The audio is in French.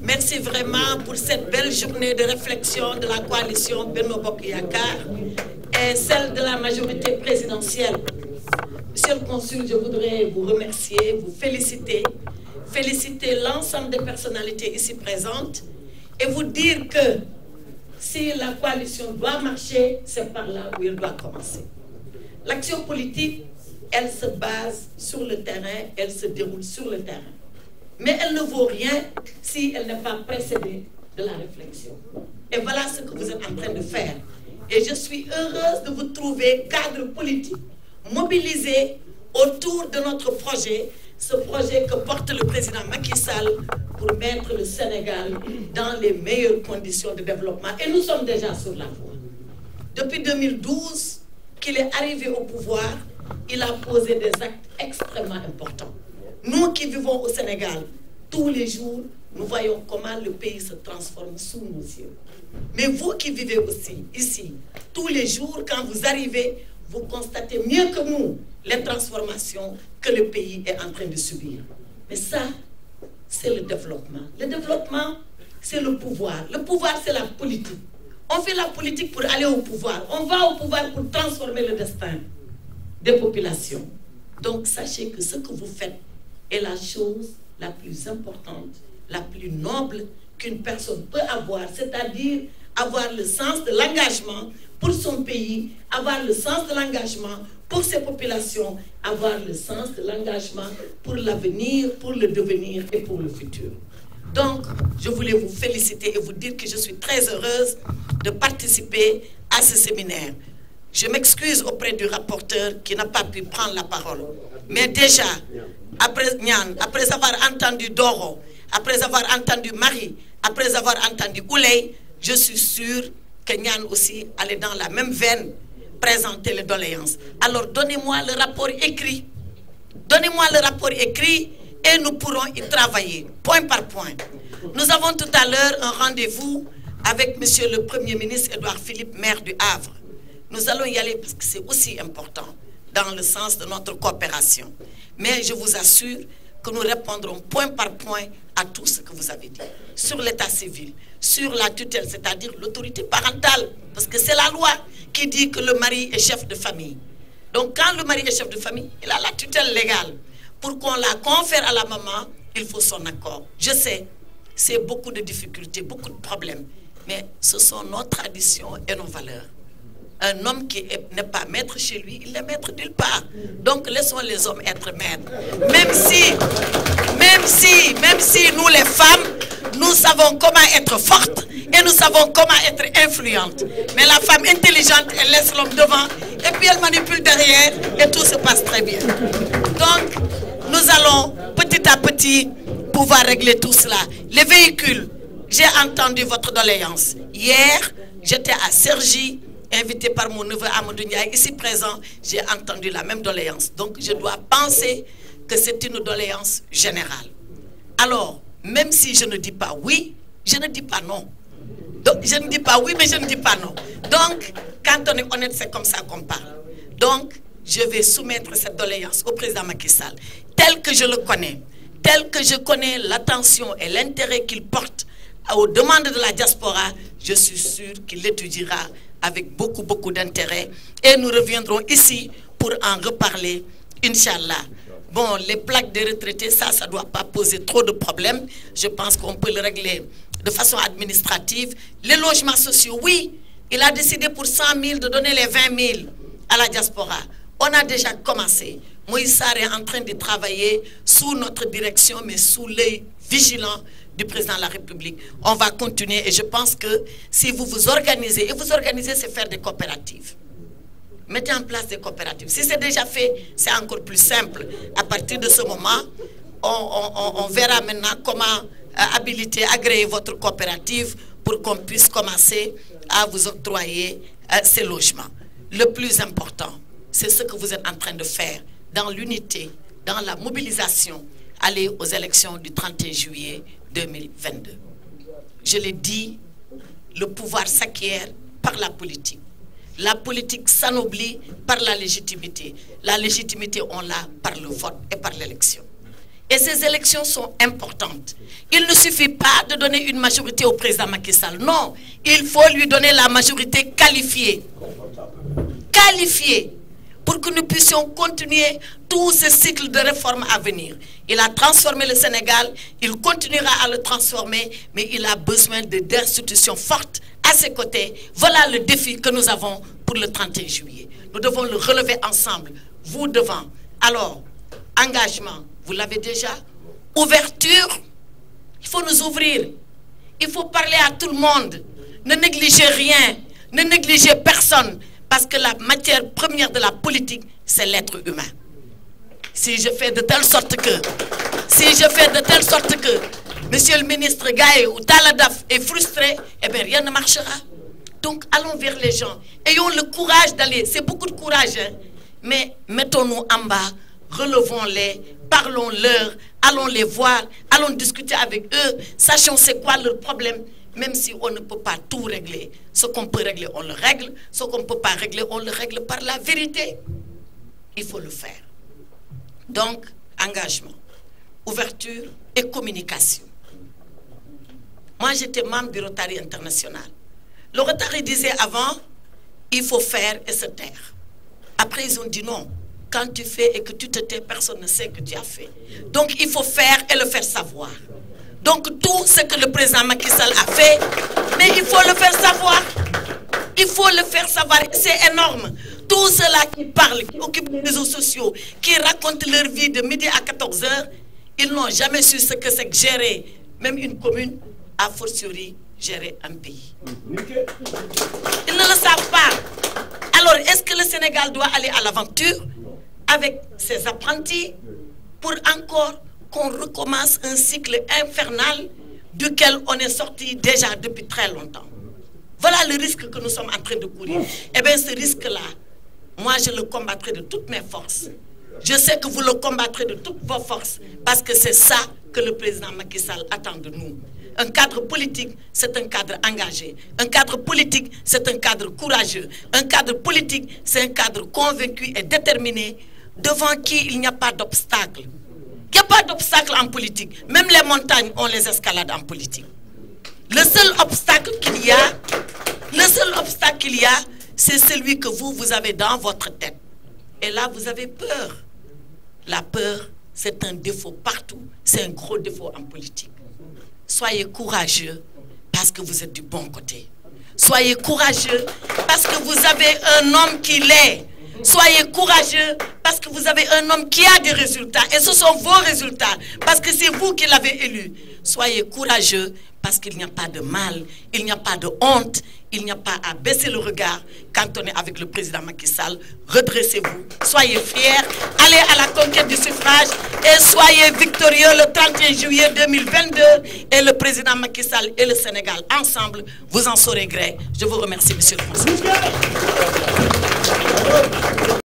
Merci vraiment pour cette belle journée de réflexion de la coalition Benno Bokk Yakaar et celle de la majorité présidentielle. Monsieur le consul, je voudrais vous remercier, vous féliciter, féliciter l'ensemble des personnalités ici présentes et vous dire que si la coalition doit marcher, c'est par là où elle doit commencer. L'action politique, elle se base sur le terrain, elle se déroule sur le terrain. Mais elle ne vaut rien si elle n'est pas précédée de la réflexion. Et voilà ce que vous êtes en train de faire. Et je suis heureuse de vous trouver cadre politique, mobilisé autour de notre projet, ce projet que porte le président Macky Sall pour mettre le Sénégal dans les meilleures conditions de développement. Et nous sommes déjà sur la voie. Depuis 2012 qu'il est arrivé au pouvoir, il a posé des actes extrêmement importants. Nous qui vivons au Sénégal, tous les jours, nous voyons comment le pays se transforme sous nos yeux. Mais vous qui vivez aussi ici, tous les jours, quand vous arrivez, vous constatez mieux que nous les transformations que le pays est en train de subir. Mais ça, c'est le développement. Le développement, c'est le pouvoir. Le pouvoir, c'est la politique. On fait la politique pour aller au pouvoir. On va au pouvoir pour transformer le destin des populations. Donc, sachez que ce que vous faites est la chose la plus importante, la plus noble qu'une personne peut avoir, c'est-à-dire avoir le sens de l'engagement pour son pays, avoir le sens de l'engagement pour ses populations, avoir le sens de l'engagement pour l'avenir, pour le devenir et pour le futur. Donc, je voulais vous féliciter et vous dire que je suis très heureuse de participer à ce séminaire. Je m'excuse auprès du rapporteur qui n'a pas pu prendre la parole. Mais déjà, après avoir entendu Doro, après avoir entendu Marie, après avoir entendu Ouley, je suis sûre que Nyan aussi allait dans la même veine présenter les doléances. Alors donnez-moi le rapport écrit. Donnez-moi le rapport écrit et nous pourrons y travailler, point par point. Nous avons tout à l'heure un rendez-vous avec Monsieur le Premier ministre Édouard Philippe, maire du Havre. Nous allons y aller parce que c'est aussi important dans le sens de notre coopération. Mais je vous assure que nous répondrons point par point à tout ce que vous avez dit. Sur l'état civil, sur la tutelle, c'est-à-dire l'autorité parentale, parce que c'est la loi qui dit que le mari est chef de famille. Donc quand le mari est chef de famille, il a la tutelle légale. Pour qu'on la confère à la maman, il faut son accord. Je sais, c'est beaucoup de difficultés, beaucoup de problèmes, mais ce sont nos traditions et nos valeurs. Un homme qui n'est pas maître chez lui, il est maître nulle part. Donc laissons les hommes être maîtres. Même si nous les femmes, nous savons comment être fortes et nous savons comment être influentes. Mais la femme intelligente, elle laisse l'homme devant et puis elle manipule derrière et tout se passe très bien. Donc nous allons petit à petit pouvoir régler tout cela. Les véhicules, j'ai entendu votre doléance. Hier, j'étais à Cergy, invité par mon neveu Amadou Ndiaye, ici présent, j'ai entendu la même doléance. Donc je dois penser que c'est une doléance générale. Alors, même si je ne dis pas oui, je ne dis pas non. Donc, je ne dis pas oui, mais je ne dis pas non. Donc, quand on est honnête, c'est comme ça qu'on parle. Donc, je vais soumettre cette doléance au président Macky Sall, tel que je le connais, tel que je connais l'attention et l'intérêt qu'il porte aux demandes de la diaspora, je suis sûre qu'il l'étudiera avec beaucoup d'intérêt et nous reviendront ici pour en reparler, Inch'Allah. Bon, les plaques de retraités, ça ne doit pas poser trop de problèmes. Je pense qu'on peut le régler de façon administrative. Les logements sociaux, oui, il a décidé pour 100 000 de donner les 20 000 à la diaspora. On a déjà commencé. Moïse Sarr est en train de travailler sous notre direction, mais sous l'œil vigilant du président de la République. On va continuer et je pense que si vous vous organisez, et vous organisez, c'est faire des coopératives. Mettez en place des coopératives. Si c'est déjà fait, c'est encore plus simple. À partir de ce moment, on verra maintenant comment habiliter, agréer votre coopérative pour qu'on puisse commencer à vous octroyer ces logements. Le plus important, c'est ce que vous êtes en train de faire dans l'unité, dans la mobilisation, aller aux élections du 31 juillet 2022. Je l'ai dit, le pouvoir s'acquiert par la politique. La politique s'anoblit par la légitimité. La légitimité, on l'a par le vote et par l'élection. Et ces élections sont importantes. Il ne suffit pas de donner une majorité au président Macky Sall. Non, il faut lui donner la majorité qualifiée. Qualifiée. Pour que nous puissions continuer tout ce cycle de réformes à venir. Il a transformé le Sénégal, il continuera à le transformer, mais il a besoin d'institutions fortes à ses côtés. Voilà le défi que nous avons pour le 31 juillet. Nous devons le relever ensemble, vous devant. Alors, engagement, vous l'avez déjà. Ouverture, il faut nous ouvrir. Il faut parler à tout le monde. Ne négligez rien, ne négligez personne. Parce que la matière première de la politique, c'est l'être humain. Si je fais de telle sorte que, Monsieur le ministre Gaye ou Taladaf est frustré, eh bien rien ne marchera. Donc allons vers les gens. Ayons le courage d'aller. C'est beaucoup de courage, hein? Mais mettons-nous en bas, relevons-les, parlons-leur, allons les voir, allons discuter avec eux, sachons c'est quoi leur problème. Même si on ne peut pas tout régler, ce qu'on peut régler, on le règle. Ce qu'on ne peut pas régler, on le règle par la vérité. Il faut le faire. Donc, engagement, ouverture et communication. Moi, j'étais membre du Rotary International. Le Rotary disait avant, il faut faire et se taire. Après, ils ont dit non. Quand tu fais et que tu te tais, personne ne sait que tu as fait. Donc, il faut faire et le faire savoir. Donc tout ce que le président Macky Sall a fait, mais il faut le faire savoir. Il faut le faire savoir. C'est énorme. Tous ceux-là qui parlent, qui occupent les réseaux sociaux, qui racontent leur vie de midi à 14 h, ils n'ont jamais su ce que c'est que gérer même une commune, a fortiori gérer un pays. Ils ne le savent pas. Alors, est-ce que le Sénégal doit aller à l'aventure avec ses apprentis pour encore qu'on recommence un cycle infernal duquel on est sorti déjà depuis très longtemps? Voilà le risque que nous sommes en train de courir. Eh bien, ce risque-là, moi, je le combattrai de toutes mes forces. Je sais que vous le combattrez de toutes vos forces, parce que c'est ça que le président Macky Sall attend de nous. Un cadre politique, c'est un cadre engagé. Un cadre politique, c'est un cadre courageux. Un cadre politique, c'est un cadre convaincu et déterminé, devant qui il n'y a pas d'obstacle. Il n'y a pas d'obstacle en politique. Même les montagnes, on les escalade en politique. Le seul obstacle qu'il y a, c'est celui que vous avez dans votre tête. Et là, vous avez peur. La peur, c'est un défaut partout. C'est un gros défaut en politique. Soyez courageux parce que vous êtes du bon côté. Soyez courageux parce que vous avez un homme qui l'est. Soyez courageux parce que vous avez un homme qui a des résultats. Et ce sont vos résultats parce que c'est vous qui l'avez élu. Soyez courageux parce qu'il n'y a pas de mal, il n'y a pas de honte, il n'y a pas à baisser le regard quand on est avec le président Macky Sall. Redressez-vous, soyez fiers, allez à la conquête du suffrage et soyez victorieux le 31 juillet 2022. Et le président Macky Sall et le Sénégal ensemble, vous en saurez gré. Je vous remercie, monsieur le Président.